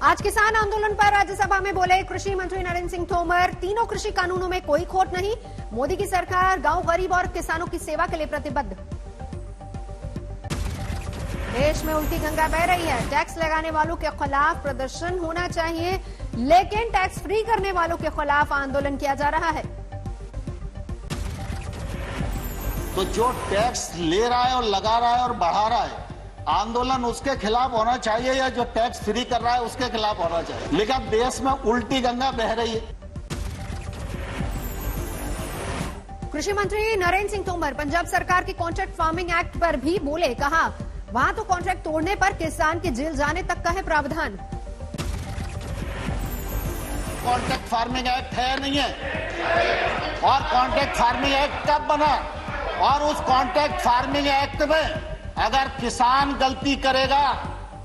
आज किसान आंदोलन पर राज्यसभा में बोले कृषि मंत्री नरेंद्र सिंह तोमर, तीनों कृषि कानूनों में कोई खोट नहीं, मोदी की सरकार गांव गरीब और किसानों की सेवा के लिए प्रतिबद्ध। देश में उल्टी गंगा बह रही है, टैक्स लगाने वालों के खिलाफ प्रदर्शन होना चाहिए, लेकिन टैक्स फ्री करने वालों के खिलाफ आंदोलन किया जा रहा है। तो जो टैक्स ले रहा है और लगा रहा है और बढ़ा रहा है, आंदोलन उसके खिलाफ होना चाहिए, या जो टैक्स फ्री कर रहा है उसके खिलाफ होना चाहिए। लेकिन देश में उल्टी गंगा बह रही है। कृषि मंत्री नरेंद्र सिंह तोमर पंजाब सरकार के कॉन्ट्रैक्ट फार्मिंग एक्ट पर भी बोले, कहा वहां तो कॉन्ट्रैक्ट तोड़ने पर किसान के जेल जाने तक का है प्रावधान। कॉन्ट्रैक्ट फार्मिंग एक्ट है नहीं है, और कॉन्ट्रैक्ट फार्मिंग एक्ट कब बना, और उस कॉन्ट्रैक्ट फार्मिंग एक्ट में अगर किसान गलती करेगा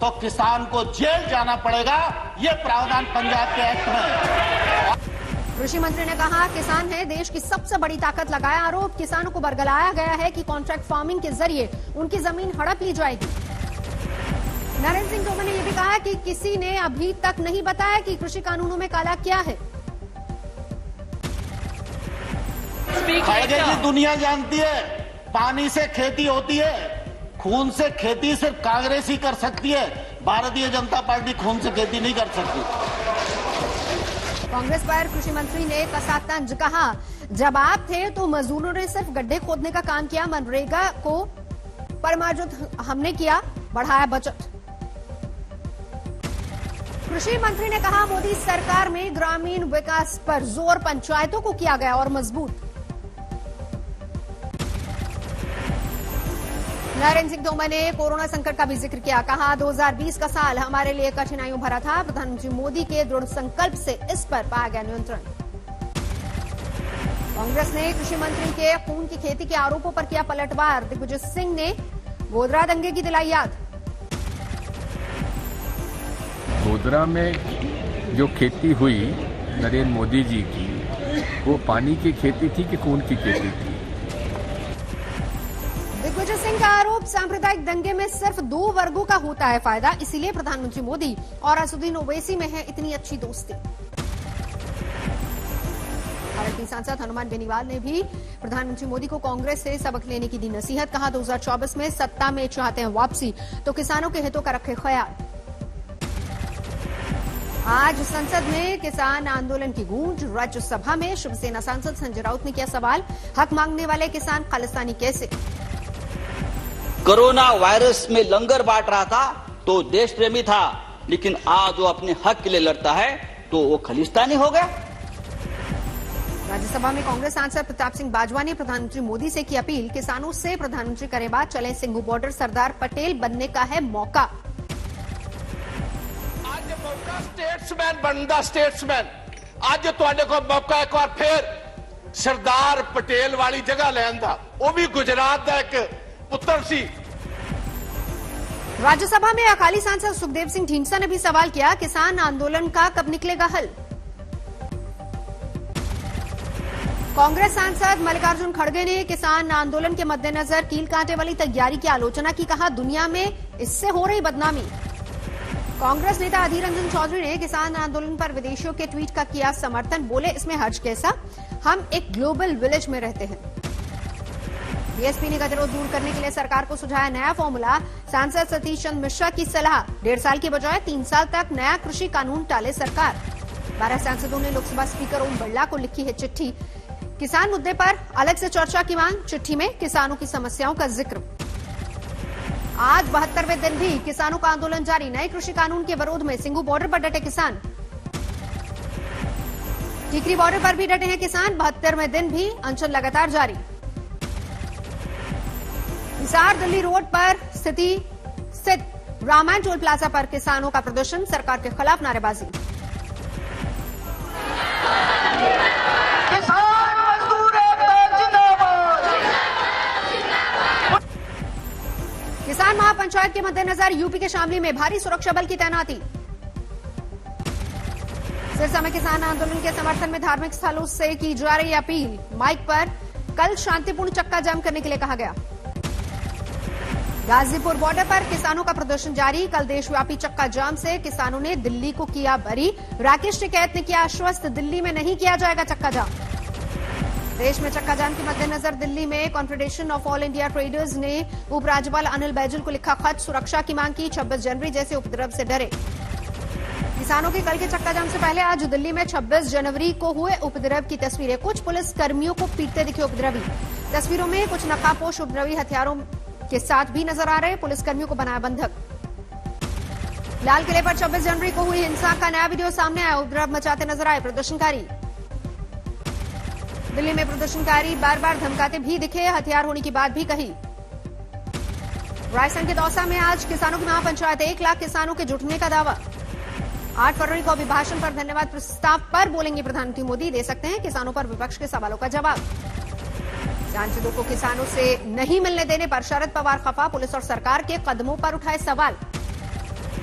तो किसान को जेल जाना पड़ेगा, ये प्रावधान पंजाब के एक्ट में है। कृषि मंत्री ने कहा किसान है देश की सबसे बड़ी ताकत, लगाया आरोप किसानों को बरगलाया गया है कि कॉन्ट्रैक्ट फार्मिंग के जरिए उनकी जमीन हड़प ली जाएगी। नरेंद्र सिंह तोमर ने यह भी कहा कि किसी ने अभी तक नहीं बताया कि कृषि कानूनों में काला क्या है। खड़गे की दुनिया जानती है, पानी से खेती होती है, खून से खेती सिर्फ कांग्रेस ही कर सकती है, भारतीय जनता पार्टी खून से खेती नहीं कर सकती। कांग्रेस पर कृषि मंत्री ने कसा तंज, कहा जब आप थे तो मजदूरों ने सिर्फ गड्ढे खोदने का काम किया, मनरेगा को परमार्जित हमने किया, बढ़ाया बजट। कृषि मंत्री ने कहा मोदी सरकार में ग्रामीण विकास पर जोर, पंचायतों को किया गया और मजबूत। नरेंद्र सिंह तोमर ने कोरोना संकट का भी जिक्र किया, कहा 2020 का साल हमारे लिए कठिनाइयों भरा था, प्रधानमंत्री मोदी के दृढ़ संकल्प से इस पर पाया गया नियंत्रण। कांग्रेस ने कृषि मंत्री के खून की खेती के आरोपों पर किया पलटवार, दिग्विजय सिंह ने गोधरा दंगे की दिलाई याद। गोधरा में जो खेती हुई नरेंद्र मोदी जी की, वो पानी की खेती थी कि खून की खेती थी? दिग्विजय सिंह का आरोप, सांप्रदायिक दंगे में सिर्फ दो वर्गों का होता है फायदा, इसीलिए प्रधानमंत्री मोदी और असदुद्दीन ओवैसी में है इतनी अच्छी दोस्ती। भारतीय सांसद हनुमान बेनीवाल ने भी प्रधानमंत्री मोदी को कांग्रेस से सबक लेने की दी नसीहत, कहा 2024 में सत्ता में चाहते हैं वापसी तो किसानों के हितों का रखे ख्याल। आज संसद में किसान आंदोलन की गूंज, राज्यसभा में शिवसेना सांसद संजय राउत ने किया सवाल, हक मांगने वाले किसान खालिस्तानी कैसे? कोरोना वायरस में लंगर बांट रहा था तो देश प्रेमी था, लेकिन आज वो अपने हक के लिए लड़ता है तो वो खालिस्तानी हो गया। राज्यसभा में कांग्रेस सांसद प्रताप सिंह बाजवा ने प्रधानमंत्री मोदी से की अपील, किसानों से प्रधानमंत्री करे बात, चले सिंघू बॉर्डर, सरदार पटेल बनने का है मौका। आज मौका स्टेट्समैन बनता, स्टेट्समैन आज तुहाडे को मौका एक बार फिर सरदार पटेल वाली जगह लैन दा, वो भी गुजरात का एक पुत्र सी। राज्यसभा में अकाली सांसद सुखदेव सिंह ढींढसा ने भी सवाल किया, किसान आंदोलन का कब निकलेगा हल? कांग्रेस सांसद मल्लिकार्जुन खड़गे ने किसान आंदोलन के मद्देनजर कील कांटे वाली तैयारी की आलोचना की, कहा दुनिया में इससे हो रही बदनामी। कांग्रेस नेता अधीर रंजन चौधरी ने किसान आंदोलन पर विदेशियों के ट्वीट का किया समर्थन, बोले इसमें हर्ज कैसा, हम एक ग्लोबल विलेज में रहते हैं। बीएसपी ने गतिरोध दूर करने के लिए सरकार को सुझाया नया फॉर्मूला, सांसद सतीश चंद्र मिश्रा की सलाह, 1.5 साल की बजाय 3 साल तक नया कृषि कानून टाले सरकार। 12 सांसदों ने लोकसभा स्पीकर ओम बिरला को लिखी है चिट्ठी, किसान मुद्दे पर अलग से चर्चा की मांग, चिट्ठी में किसानों की समस्याओं का जिक्र। आज 72वें दिन भी किसानों का आंदोलन जारी, नए कृषि कानून के विरोध में सिंघू बॉर्डर पर डटे किसान। टिकरी बॉर्डर पर भी डटे हैं किसान, 72वें दिन भी अनशन लगातार जारी। हिसार दिल्ली रोड पर स्थित रामायण टोल प्लाजा पर किसानों का प्रदर्शन, सरकार के खिलाफ नारेबाजी। किसान महापंचायत के मद्देनजर यूपी के शामली में भारी सुरक्षा बल की तैनाती। सिरसा में किसान आंदोलन के समर्थन में धार्मिक स्थलों से की जा रही अपील, माइक पर कल शांतिपूर्ण चक्का जाम करने के लिए कहा गया। गाजीपुर बॉर्डर पर किसानों का प्रदर्शन जारी। कल देशव्यापी चक्का जाम से किसानों ने दिल्ली को किया बरी। राकेश टिकैत ने किया आश्वस्त, दिल्ली में नहीं किया जाएगा चक्का जाम। देश में चक्का जाम के मद्देनजर दिल्ली में confederation of all India traders ने उपराज्यपाल अनिल बैजल को लिखा खत, सुरक्षा की मांग की। 26 जनवरी जैसे उपद्रव से डरे किसानों के कल के चक्का जाम से पहले आज दिल्ली में 26 जनवरी को हुए उपद्रव की तस्वीरें। कुछ पुलिस कर्मियों को पीटते दिखे उपद्रवी। तस्वीरों में कुछ नकाबपोश उपद्रवी हथियारों के साथ भी नजर आ रहे। पुलिसकर्मियों को बनाया बंधक। लाल किले पर 26 जनवरी को हुई हिंसा का नया वीडियो सामने आया। उपद्रव मचाते नजर आए प्रदर्शनकारी। दिल्ली में प्रदर्शनकारी बार बार धमकाते भी दिखे, हथियार होने की बात भी कही। रायसेन के दौसा में आज किसानों की महापंचायत, 1 लाख किसानों के जुटने का दावा। 8 फरवरी को अभिभाषण पर धन्यवाद प्रस्ताव पर बोलेंगे प्रधानमंत्री मोदी, दे सकते हैं किसानों पर विपक्ष के सवालों का जवाब। सांसदों को किसानों से नहीं मिलने देने पर शरद पवार खफा, पुलिस और सरकार के कदमों पर उठाए सवाल।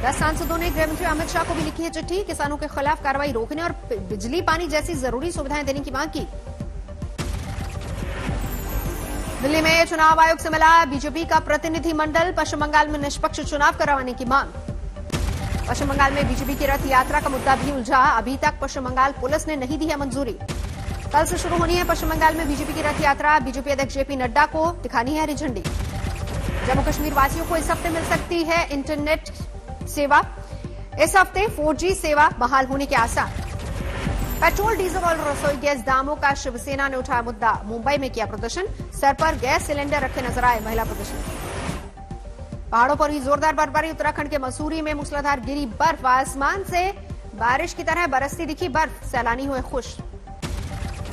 10 सांसदों ने गृहमंत्री अमित शाह को भी लिखी है चिट्ठी, किसानों के खिलाफ कार्रवाई रोकने और बिजली पानी जैसी जरूरी सुविधाएं देने की मांग की। दिल्ली में चुनाव आयोग से मिला बीजेपी का प्रतिनिधिमंडल, पश्चिम बंगाल में निष्पक्ष चुनाव करवाने की मांग। पश्चिम बंगाल में बीजेपी की रथ यात्रा का मुद्दा भी उलझा, अभी तक पश्चिम बंगाल पुलिस ने नहीं दी है मंजूरी। कल से शुरू होनी है पश्चिम बंगाल में बीजेपी की रथ यात्रा, बीजेपी अध्यक्ष जेपी नड्डा को दिखानी है हरी झंडी। जम्मू कश्मीर वासियों को इस हफ्ते मिल सकती है इंटरनेट सेवा। इस हफ्ते 4G सेवा बहाल होने के आसार। पेट्रोल, डीजल और रसोई गैस दामों का शिवसेना ने उठाया मुद्दा, मुंबई में किया प्रदर्शन। सर पर गैस सिलेंडर रखे नजर आए महिला प्रदर्शन। पहाड़ों पर हुई जोरदार बर्फबारी, उत्तराखंड के मसूरी में मूसलाधार गिरी बर्फ, आसमान से बारिश की तरह बरसती दिखी बर्फ, सैलानी हुए खुश।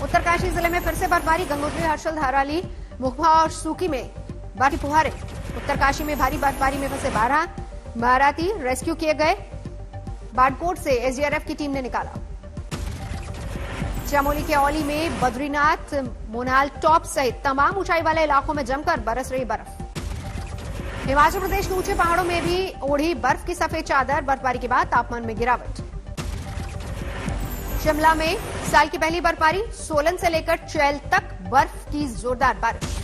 उत्तरकाशी जिले में फिर से बर्फबारी, गंगोत्री, हर्षल, धराली, मुखबा और सूकी में बर्फ की फुहारें। उत्तरकाशी में भारी बर्फबारी में फंसे 12 बाराती रेस्क्यू किए गए, बाड़कोट से एसडीआरएफ की टीम ने निकाला। चमोली के औली में बद्रीनाथ, मोनाल टॉप सहित तमाम ऊंचाई वाले इलाकों में जमकर बरस रही बर्फ। हिमाचल प्रदेश के ऊंचे पहाड़ों में भी ओढ़ी बर्फ की सफेद चादर, बर्फबारी के बाद तापमान में गिरावट। शिमला में साल की पहली बर्फबारी, सोलन से लेकर चैल तक बर्फ की जोरदार बारिश।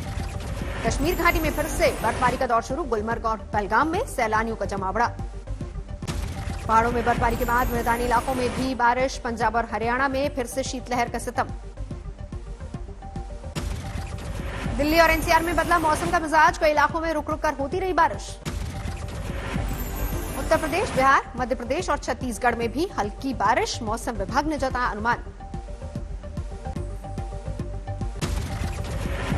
कश्मीर घाटी में फिर से बर्फबारी का दौर शुरू, गुलमर्ग और पहलगाम में सैलानियों का जमावड़ा। पहाड़ों में बर्फबारी के बाद मैदानी इलाकों में भी बारिश, पंजाब और हरियाणा में फिर से शीतलहर का सितम। दिल्ली और एनसीआर में बदला मौसम का मिजाज, कई इलाकों में रुक रुक कर होती रही बारिश। उत्तर प्रदेश, बिहार, मध्य प्रदेश और छत्तीसगढ़ में भी हल्की बारिश, मौसम विभाग ने जताया अनुमान।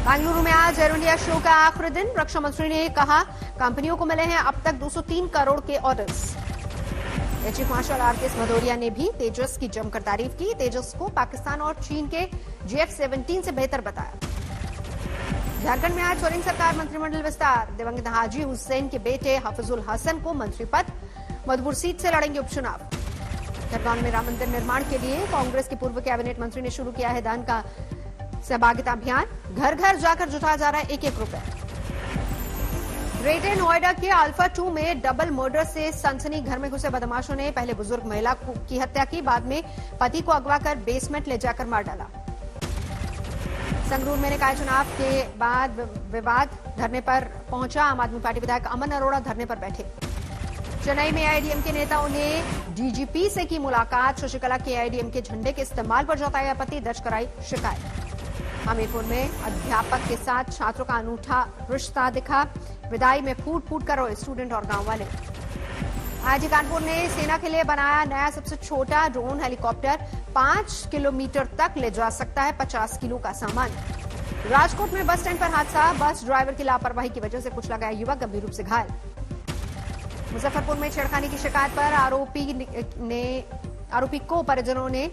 बेंगलुरु में आज एयर इंडिया शो का आखिरी दिन, रक्षा मंत्री ने कहा कंपनियों को मिले हैं अब तक 203 करोड़ के orders. Air chief marshal RKS Bhadauria ने भी तेजस की जमकर तारीफ की, तेजस को पाकिस्तान और चीन के GF-17 से बेहतर बताया। झारखंड में आज सोरेन सरकार मंत्रिमंडल विस्तार, दिवंगत हाजी हुसैन के बेटे हफीजुल हसन को मंत्री पद, मधुपुर सीट से लड़ेंगे उपचुनाव। खरगोन में राम मंदिर निर्माण के लिए कांग्रेस के पूर्व कैबिनेट मंत्री ने शुरू किया है दान का सहभागिता अभियान, घर घर जाकर जुटाया जा रहा है 1-1 रुपए। ग्रेटर नोएडा के अल्फा 2 में डबल मर्डर से सनसनी, घर में घुसे बदमाशों ने पहले बुजुर्ग महिला की हत्या की, बाद में पति को अगवा कर बेसमेंट ले जाकर मार डाला। संगरूर में निकाय चुनाव के बाद विवाद, धरने पर पहुंचा आम आदमी पार्टी विधायक अमन अरोड़ा, धरने पर बैठे। चेन्नई में एआईएडीएमके नेताओं ने डीजीपी से की मुलाकात, शशिकला के एआईएडीएमके झंडे के इस्तेमाल पर जताई आपत्ति, दर्ज कराई शिकायत। हमीरपुर में अध्यापक के साथ छात्रों का अनूठा रिश्ता दिखा, विदाई में फूट फूट कर रोए स्टूडेंट और गांव वाले। आईआईटी कानपुर ने सेना के लिए बनाया नया सबसे छोटा ड्रोन हेलीकॉप्टर, 5 किलोमीटर तक ले जा सकता है 50 किलो का सामान। राजकोट में बस स्टैंड पर हादसा, बस ड्राइवर की लापरवाही की वजह से कुचला गया युवक, गंभीर रूप से घायल। मुजफ्फरपुर में छेड़खानी की शिकायत पर आरोपी को परिजनों ने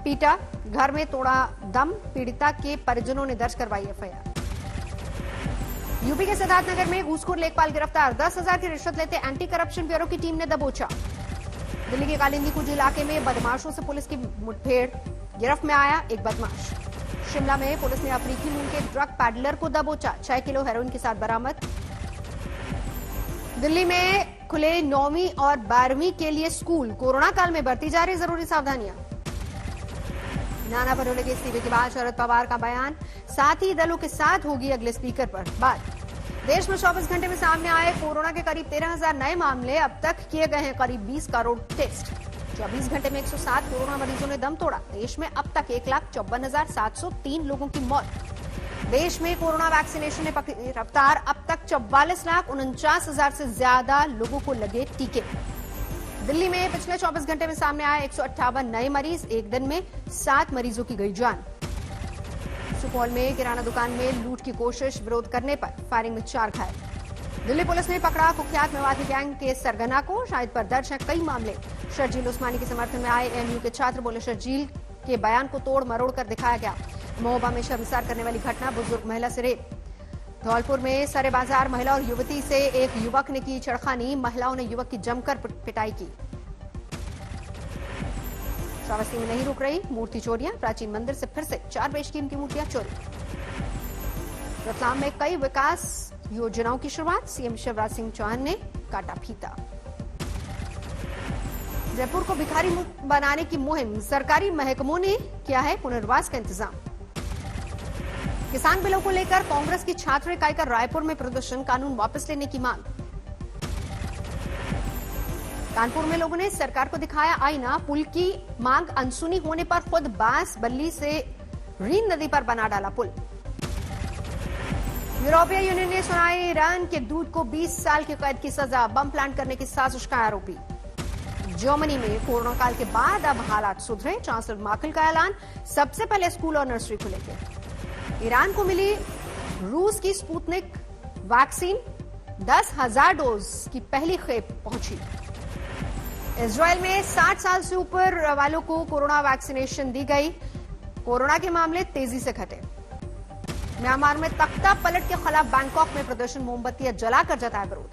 पीटा, घर में तोड़ा दम, पीड़िता के परिजनों ने दर्ज करवाई एफआईआर। यूपी के सिद्धार्थनगर में घूसखोर लेखपाल गिरफ्तार, 10,000 की रिश्वत लेते एंटी करप्शन ब्यूरो की टीम ने दबोचा। दिल्ली के कालिंदी कुंज इलाके में बदमाशों से पुलिस की मुठभेड़, गिरफ्त में आया एक बदमाश। शिमला में पुलिस ने अफ्रीकी मूल के ड्रग पैडलर को दबोचा, 6 किलो हेरोइन के साथ बरामद। दिल्ली में खुले 9वीं और 12वीं के लिए स्कूल, कोरोना काल में बरती जा रही जरूरी सावधानियां। नाना पटोले के इस्तीफे के बाद शरद पवार का बयान, साथी दलों के साथ होगी अगले स्पीकर पर बात। देश में 24 घंटे में सामने आए कोरोना के करीब 13,000 नए मामले। अब तक किए गए हैं करीब 20 करोड़ टेस्ट। 24 घंटे में 107 कोरोना मरीजों ने दम तोड़ा। देश में अब तक 1,54,703 लोगों की मौत। देश में कोरोना वैक्सीनेशन ने पकड़ी रफ्तार। अब तक 44,49,000 से ज्यादा लोगों को लगे टीके। दिल्ली में पिछले 24 घंटे में सामने आए 158 नए मरीज। एक दिन में 7 मरीजों की गई जान। सुपौल में किराना दुकान में लूट की कोशिश, विरोध करने पर फायरिंग में 4 घायल। दिल्ली पुलिस ने पकड़ा कुख्यात मेवाती गैंग के सरगना को। शाहिद पर दर्ज है कई मामले। शर्जील उस्मानी के समर्थन में आए एएमयू के छात्र बोले शर्जील के बयान को तोड़ मरोड़ कर दिखाया गया। महोबा में शर्मसार करने वाली घटना, बुजुर्ग महिला से रेप। धौलपुर में सरे बाजार महिला और युवती से एक युवक ने की छेड़खानी। महिलाओं ने युवक की जमकर पिटाई की। श्रावस्ती में नहीं रुक रही मूर्ति चोरियां। प्राचीन मंदिर से फिर से 4 बेशकीमती मूर्तियां चोरी। रतलाम में कई विकास योजनाओं की शुरुआत। सीएम शिवराज सिंह चौहान ने काटा फीता। जयपुर को भिखारी मुक्त बनाने की मुहिम, सरकारी महकमों ने किया है पुनर्वास का इंतजाम। किसान बिलों को लेकर कांग्रेस की छात्र इकाई का रायपुर में प्रदर्शन, कानून वापस लेने की मांग। कानपुर में लोगों ने सरकार को दिखाया आईना। पुल की मांग अनसुनी होने पर खुद बांस बल्ली से रीन नदी पर बना डाला पुल। यूरोपीय यूनियन ने सुनाई ईरान के दूत को 20 साल की कैद की सजा। बम प्लांट करने की साजिश का आरोपी। जर्मनी में कोरोना काल के बाद अब हालात सुधरे। चांसलर मार्केल का ऐलान, सबसे पहले स्कूल और नर्सरी खुलेंगे। ईरान को मिली रूस की स्पुतनिक वैक्सीन, 10,000 डोज की पहली खेप पहुंची। इजरायल में 60 साल से ऊपर वालों को कोरोना वैक्सीनेशन दी गई। कोरोना के मामले तेजी से घटे। म्यांमार में तख्ता पलट के खिलाफ बैंकॉक में प्रदर्शन, मोमबत्तियां जलाकर जताया विरोध।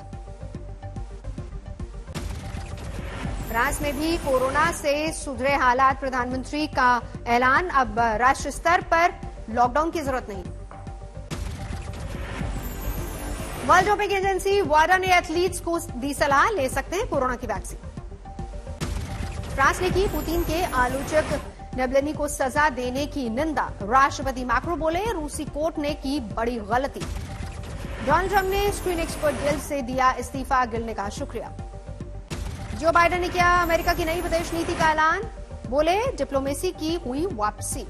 फ्रांस में भी कोरोना से सुधरे हालात, प्रधानमंत्री का ऐलान, अब राष्ट्रीय स्तर पर लॉकडाउन की जरूरत नहीं। वर्ल्ड डोपिंग एजेंसी वाडा ने एथलीट्स को दी सलाह, ले सकते हैं कोरोना की वैक्सीन। फ्रांस ने की पुतिन के आलोचक नेबलेनी को सजा देने की निंदा। राष्ट्रपति मैक्रो बोले रूसी कोर्ट ने की बड़ी गलती। डोनाल्ड ट्रंप ने स्क्रीन एक्सपर्ट गिल्ड से दिया इस्तीफा, गिल्ड ने कहा शुक्रिया। जो बाइडेन ने किया अमेरिका की नई विदेश नीति का ऐलान, बोले डिप्लोमेसी की हुई वापसी।